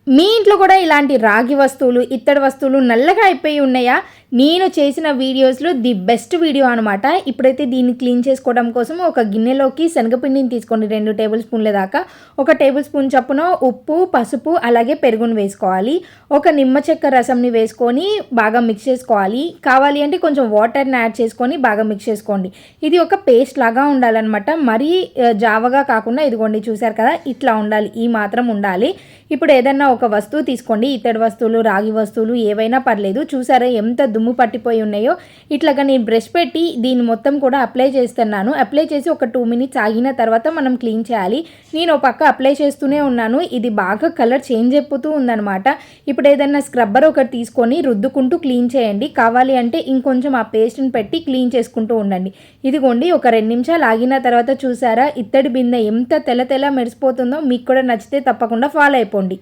మీ ఇంట్లో కూడా ఇలాంటి రాగి వస్తువులు, ఇత్తడి వస్తువులు నల్లగా అయిపోయి ఉన్నాయా? నేను చేసిన వీడియోస్‌లో ది బెస్ట్ వీడియో అనమాట. ఇప్పుడైతే దీన్ని క్లీన్ చేసుకోవడం కోసం ఒక గిన్నెలోకి శనగపిండిని తీసుకోండి 2 టేబుల్ స్పూన్ల దాకా. ఒక టేబుల్ స్పూన్ చప్పున ఉప్పు, పసుపు అలాగే పెరుగును వేసుకోవాలి. ఒక నిమ్మ చెక్క రసంని వేసుకొని బాగా మిక్స్ చేసుకోవాలి. కావాలి అంటే కొంచెం వాటర్‌ని యాడ్ చేసుకొని బాగా మిక్స్ చేసుకోండి. ఇది ఒక పేస్ట్ లాగా ఉండాలనమాట. మరీ జావగా కాకుండా ఇదిగోండి చూసారు కదా! ఇట్లా ఉండాలి. ఈ మాత్రం ఉండాలి. ఇప్పుడు ఏదన్నా ఒక వస్తువు తీసుకోండి. ఇత్తడి వస్తువులు, రాగి వస్తువులు ఏవైనా పర్లేదు. చూసారా ఎంత దుమ్ము పట్టిపోయి ఉన్నాయో? ఇట్లాగా నేను బ్రష్ పెట్టి దీన్ని మొత్తం కూడా అప్లై చేస్తున్నాను. అప్లై చేసి ఒక 2 మినిట్స్ ఆగిన తర్వాత మనం క్లీన్ చేయాలి. నేను ఓ పక్క అప్లై చేస్తూనే ఉన్నాను. ఇది బాగా కలర్ చేంజ్ అయిపోతూ ఉందనమాట. ఇప్పుడు ఏదన్నా స్క్రబ్బర్ ఒకటి తీసుకొని రుద్దుకుంటూ క్లీన్ చేయండి. కావాలి అంటే ఇంకొంచెం ఆ పేస్ట్‌ని పెట్టి క్లీన్ చేసుకుంటూ ఉండండి. ఇదిగోండి ఒక 2 నిమిషాలు ఆగిన తర్వాత చూసారా ఇత్తడి బిందె ఎంత తెల్ల తెల్ల మెరిసిపోతుందో? మీకు కూడా నచ్చితే తప్పకుండా ఫాలో అయిపోండి.